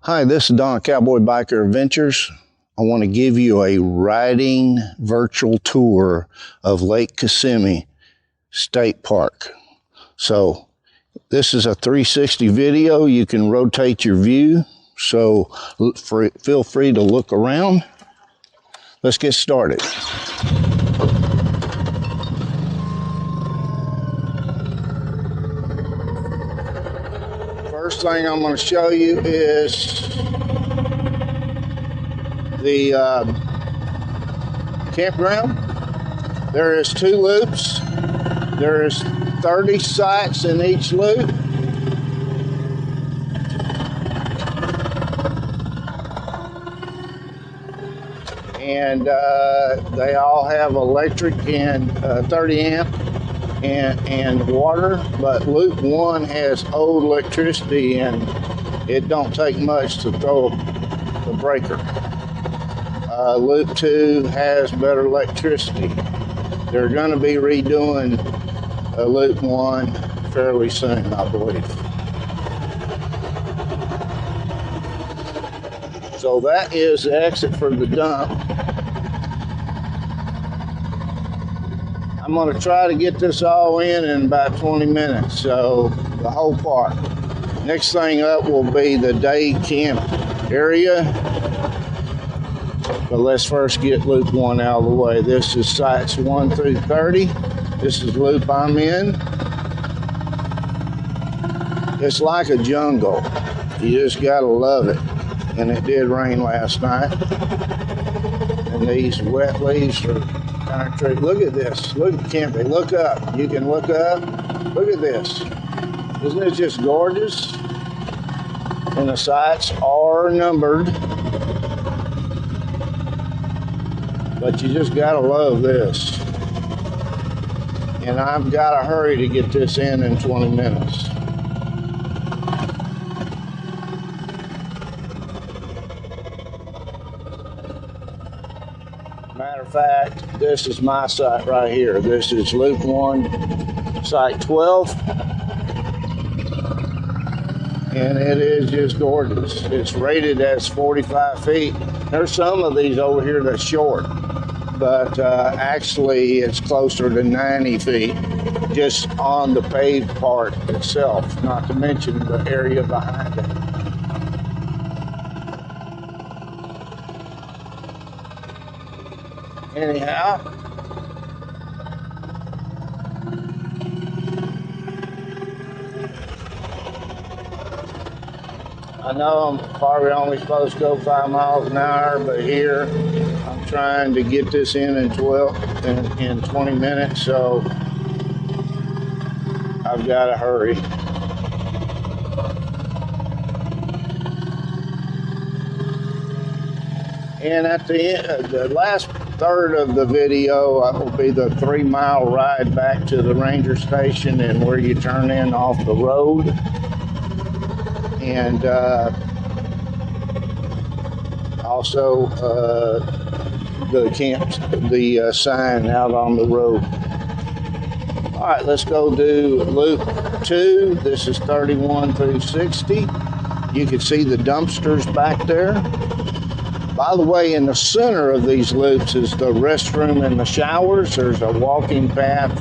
Hi, this is Don Cowboy Biker Adventures. I want to give you a riding virtual tour of Lake Kissimmee State Park. So this is a 360 video. You can rotate your view, so feel free to look around. Let's get started. First thing I'm going to show you is the campground. There is 2 loops. There is 30 sites in each loop. And they all have electric and 30 amp and water, but loop 1 has old electricity and it don't take much to throw the breaker. Loop 2 has better electricity. They're going to be redoing loop 1 fairly soon, I believe. So that is the exit for the dump. I'm going to try to get this all in about 20 minutes, so the whole park. Next thing up will be the day camp area. But let's first get loop 1 out of the way. This is sites 1 through 30. This is loop I'm in. It's like a jungle. You just gotta love it. And it did rain last night. And these wet leaves are kind of tricky. Look at this. Look at camping. Look up. You can look up. Look at this. Isn't it just gorgeous? And the sites are numbered. But you just gotta love this. And I've gotta hurry to get this in 20 minutes. Matter of fact, this is my site right here. This is loop 1, site 12. And it is just gorgeous. It's rated as 45 feet. There's some of these over here that's short, but actually it's closer to 90 feet just on the paved part itself, not to mention the area behind it. Anyhow, I know I'm probably only supposed to go 5 miles an hour, but here I'm trying to get this in 20 minutes, so I've got to hurry. And at the end, the last third of the video will be the 3-mile ride back to the ranger station and where you turn in off the road. And also the sign out on the road. All right, let's go do loop 2. This is 31 through 60. You can see the dumpsters back there. By the way, in the center of these loops is the restroom and the showers. There's a walking path,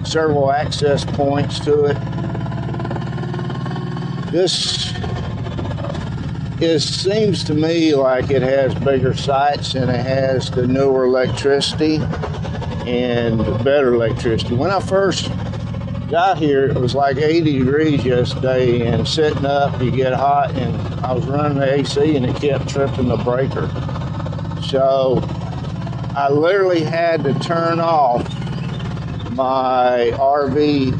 several access points to it. Seems to me like it has bigger sites and it has the newer electricity and better electricity. When I first got here, it was like 80 degrees yesterday, and sitting up, you get hot, and I was running the AC and it kept tripping the breaker. So I literally had to turn off my RV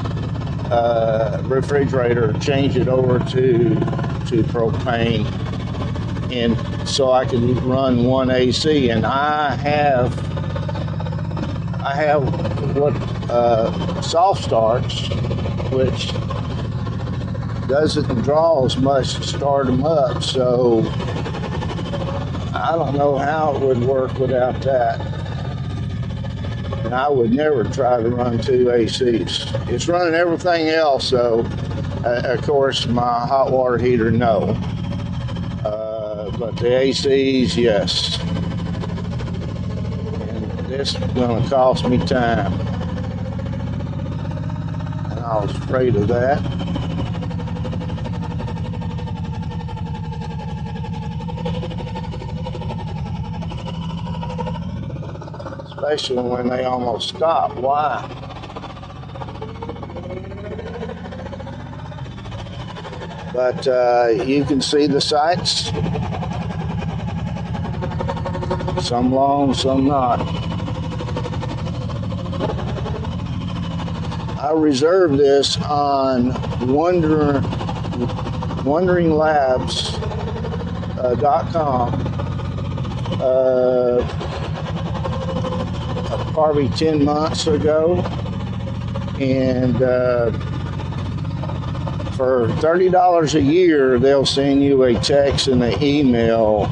refrigerator, change it over to propane, and so I could run 1 AC. And I have what soft starts, which doesn't draw as much to start them up, so I don't know how it would work without that. And I would never try to run 2 ACs. It's running everything else, so of course my hot water heater, no. but the ACs, yes. And this is going to cost me time. And I was afraid of that. Especially when they almost stop. Why? But you can see the sights. Some long, some not. I reserved this on wanderinglabs.com. Probably 10 months ago, and for $30 a year, they'll send you a text and an email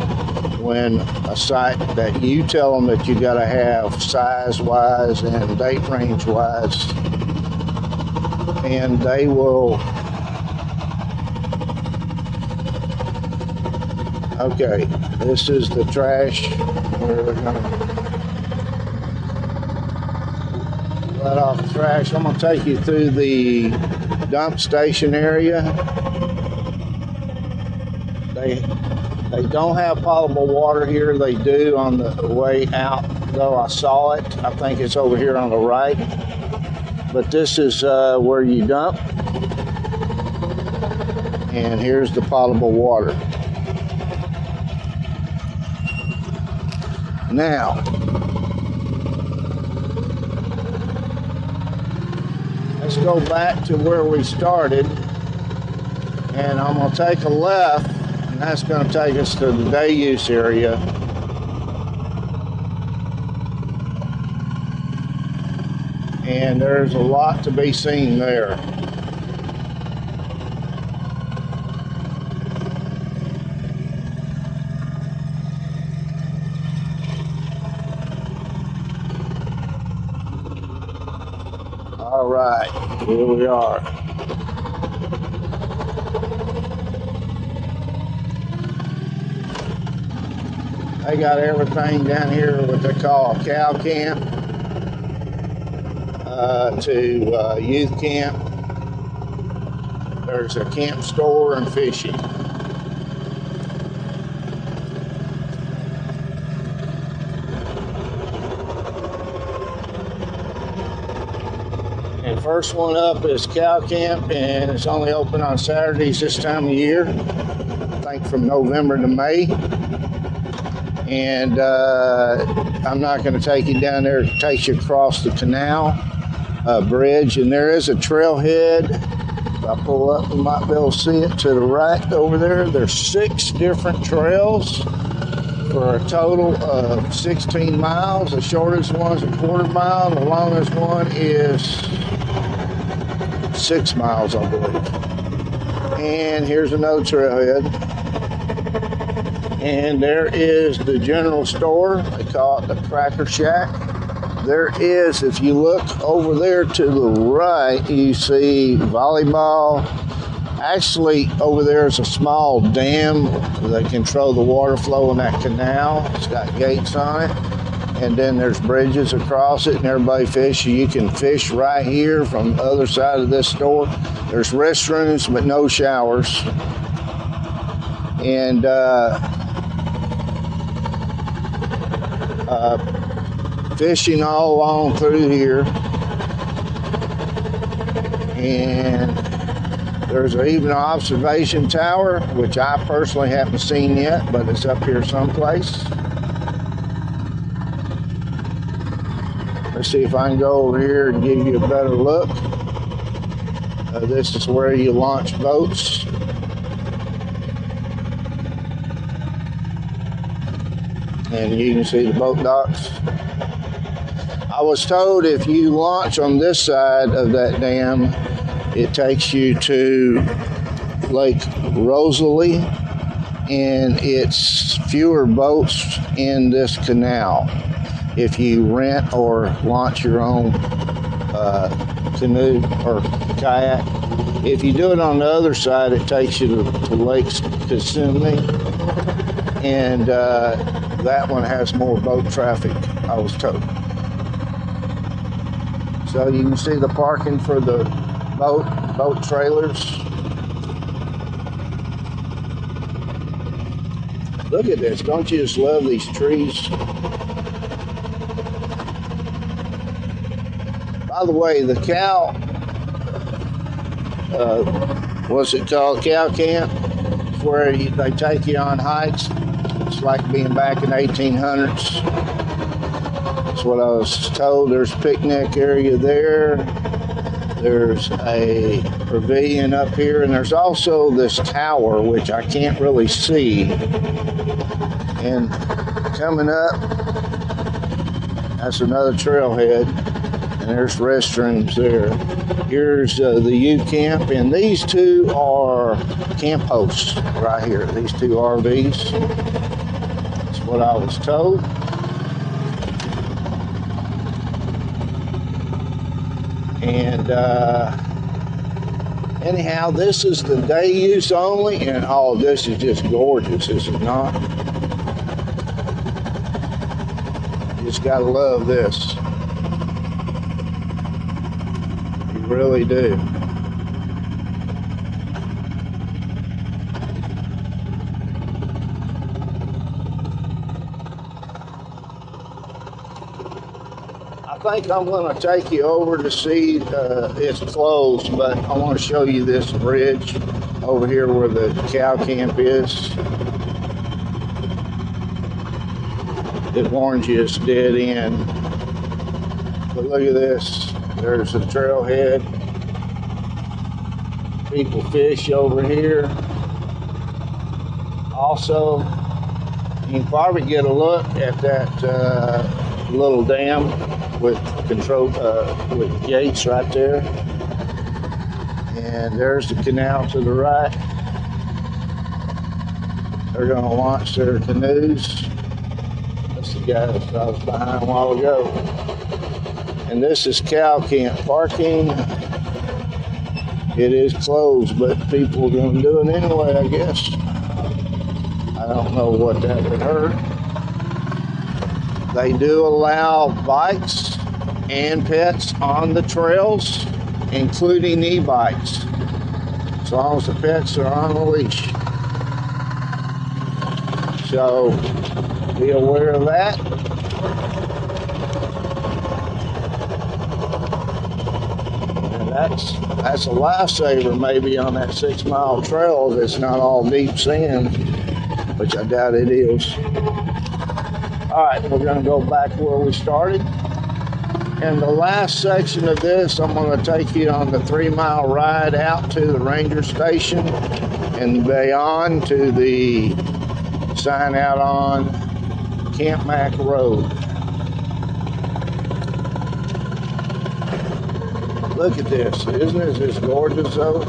when a site that you tell them that you got to have size-wise and date range-wise, and they will. Okay, this is the trash where they're gonna let off the trash. I'm going to take you through the dump station area. They don't have potable water here. They do on the way out, though. I saw it. I think it's over here on the right. But this is where you dump. And here's the potable water. Now, let's go back to where we started, and I'm going to take a left, and that's going to take us to the day use area. And there's a lot to be seen there. All right, here we are. They got everything down here what they call a cow camp to youth camp. There's a camp store and fishing. And first one up is cow camp, and it's only open on Saturdays this time of year. I think from November to May. And I'm not going to take you down there. It takes you across the canal bridge, and there is a trailhead. If I pull up, you might be able to see it to the right over there. There's 6 different trails for a total of 16 miles. The shortest one's a quarter mile. The longest one is 6 miles, I believe. And here's another trailhead. And there is the general store. They call it the Cracker Shack. There is, if you look over there to the right, you see volleyball. Actually, over there is a small dam that control the water flow in that canal. It's got gates on it. And then there's bridges across it, and everybody fishes. You can fish right here from the other side of this store. There's restrooms, but no showers. And fishing all along through here. And there's even an observation tower, which I personally haven't seen yet, but it's up here someplace. Let's see if I can go over here and give you a better look. This is where you launch boats. And you can see the boat docks. I was told if you launch on this side of that dam, it takes you to Lake Rosalie, and it's fewer boats in this canal if you rent or launch your own canoe or kayak. If you do it on the other side, it takes you to Lake Kissimmee, and that one has more boat traffic, I was told. So you can see the parking for the boat trailers. Look at this, don't you just love these trees? By the way, the cow, what's it called, cow camp? It's where they take you on hikes. It's like being back in the 1800s. That's what I was told. There's a picnic area there. There's a pavilion up here, and there's also this tower, which I can't really see. And coming up, that's another trailhead, and there's restrooms there. Here's the U camp, and these two are camp hosts right here. These two RVs. That's what I was told. And anyhow, this is the day use only, and oh, this is just gorgeous, is it not? You just gotta love this. You really do. I think I'm going to take you over to see, it's closed, but I want to show you this bridge over here where the cow camp is. It warns you it's dead end. But look at this. There's a trailhead. People fish over here. Also, you can probably get a look at that little dam with control, with gates right there. And there's the canal to the right. They're going to launch their canoes. That's the guy that I was behind a while ago. And this is cow camp parking. It is closed, but people are going to do it anyway, I guess. I don't know what that would hurt. They do allow bikes and pets on the trails, including e-bikes, as long as the pets are on a leash. So be aware of that. And that's a lifesaver maybe on that 6 mile trail that's not all deep sand, which I doubt it is. All right, we're going to go back where we started. And the last section of this, I'm going to take you on the 3 mile ride out to the ranger station and beyond to the sign out on Camp Mac Road. Look at this. Isn't it just gorgeous though?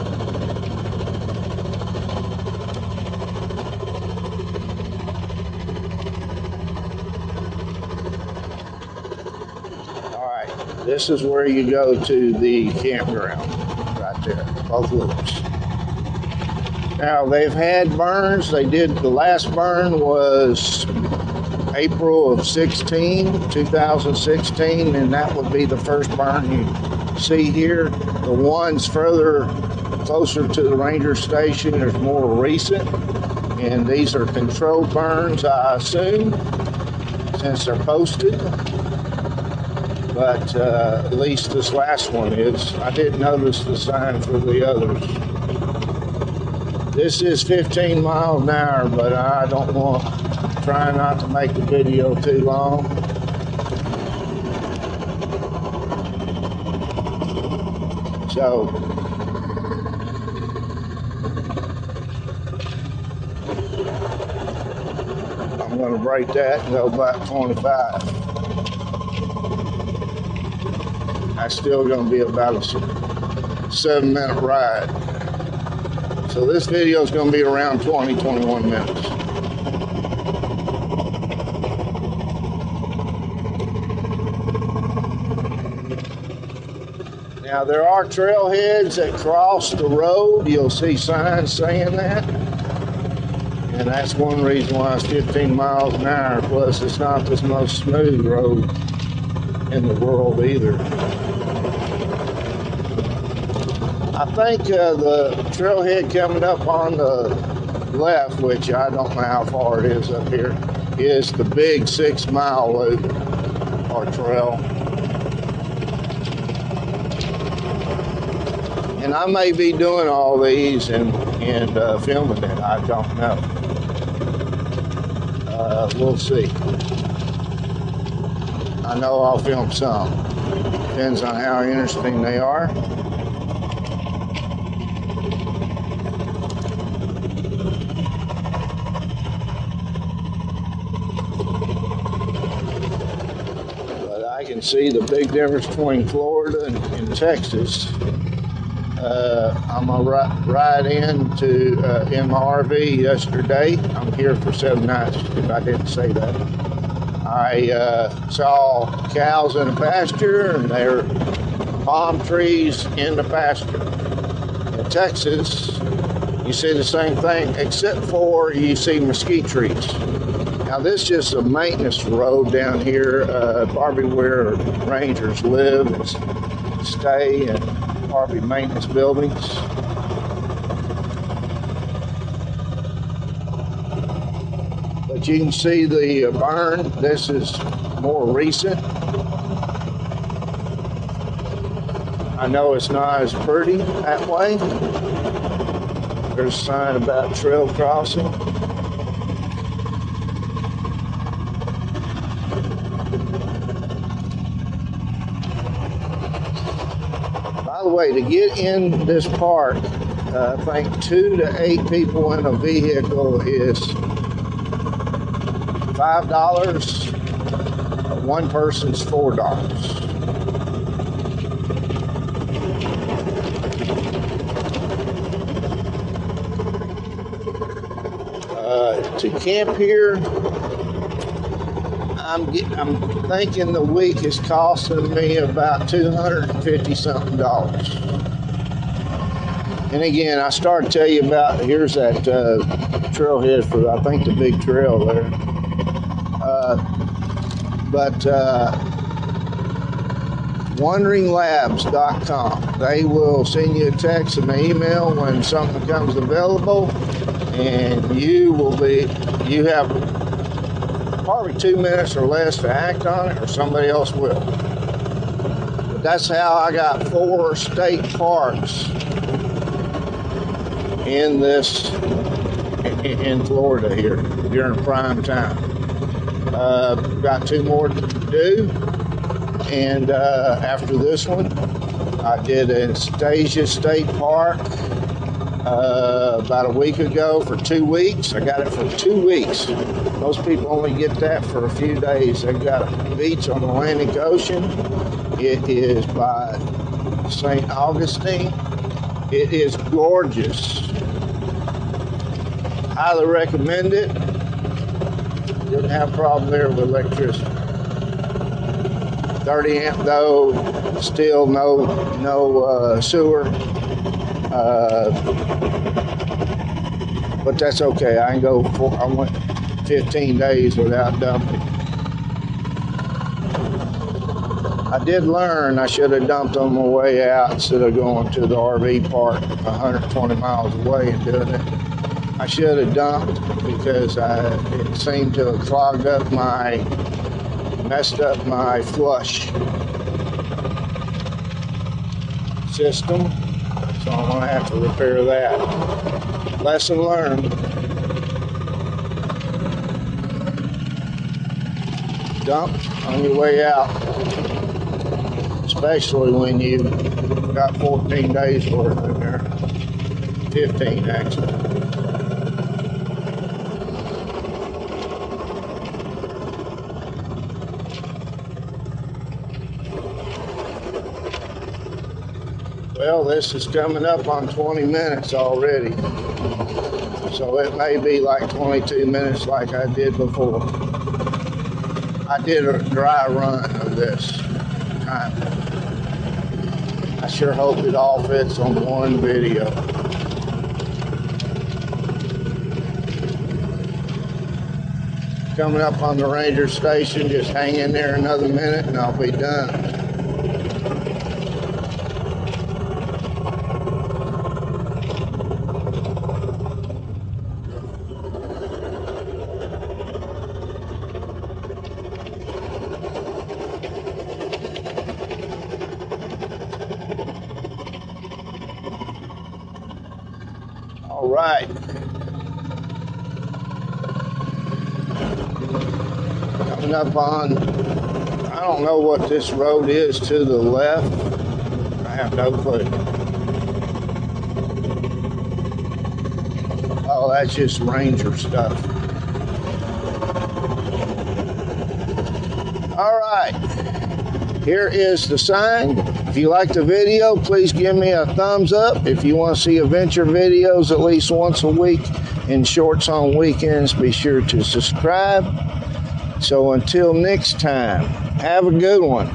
This is where you go to the campground, right there, both loops. Now, they've had burns. They did, the last burn was April of 2016, and that would be the first burn you see here. The ones further, closer to the ranger station, is more recent, and these are controlled burns, I assume, since they're posted. But at least this last one is. I didn't notice the sign for the others. This is 15 miles an hour, but I don't want, try not to make the video too long. So, I'm going to break that and go back 25. That's still going to be about a 7-minute ride. So this video is going to be around 20-21 minutes. Now there are trailheads that cross the road. You'll see signs saying that. And that's one reason why it's 15 miles an hour. Plus, it's not the most smooth road in the world either. I think the trailhead coming up on the left, which I don't know how far it is up here, is the big 6 mile loop or trail. And I may be doing all these and filming it. I don't know. We'll see. I know I'll film some. Depends on how interesting they are. But I can see the big difference between Florida and Texas. I'm gonna ride into in my RV yesterday. I'm here for 7 nights, if I didn't say that. I saw cows in the pasture, and there are palm trees in the pasture. In Texas, you see the same thing, except for you see mesquite trees. Now, this is just a maintenance road down here, probably where rangers live and stay, and probably maintenance buildings. But you can see the burn. This is more recent. I know it's not as pretty that way. There's a sign about trail crossing. By the way, to get in this park, I think 2 to 8 people in a vehicle is $5. One person's $4. To camp here, I'm thinking the week is costing me about $250 something. And again, I started to tell you about, here's that trailhead for, I think, the big trail there. WanderingLabs.com. They will send you a text and an email when something becomes available, and you have probably 2 minutes or less to act on it, or somebody else will. But that's how I got 4 state parks in Florida here during prime time. Got 2 more to do, and after this one, I did Anastasia State Park about a week ago for 2 weeks. I got it for 2 weeks. Most people only get that for a few days. They've got a beach on the Atlantic Ocean. It is by St. Augustine. It is gorgeous. Highly recommend it. Didn't have a problem there with electricity. 30 amp though, still no sewer. But that's okay. I went 15 days without dumping. I did learn I should have dumped on my way out instead of going to the RV park 120 miles away and doing it. I should have dumped because it seemed to have clogged up messed up my flush system. So I'm going to have to repair that. Lesson learned. Dump on your way out, especially when you've got 14 days worth in there. 15 actually. Well, this is coming up on 20 minutes already. So it may be like 22 minutes like I did before. I did a dry run of this time. I sure hope it all fits on one video. Coming up on the ranger station. Just hang in there another minute and I'll be done. All right. Coming up on, I don't know what this road is to the left. I have no clue. Oh, that's just ranger stuff. All right. Here is the sign. If you like the video, please give me a thumbs up. If you want to see adventure videos at least once a week and shorts on weekends, be sure to subscribe. So until next time, have a good one.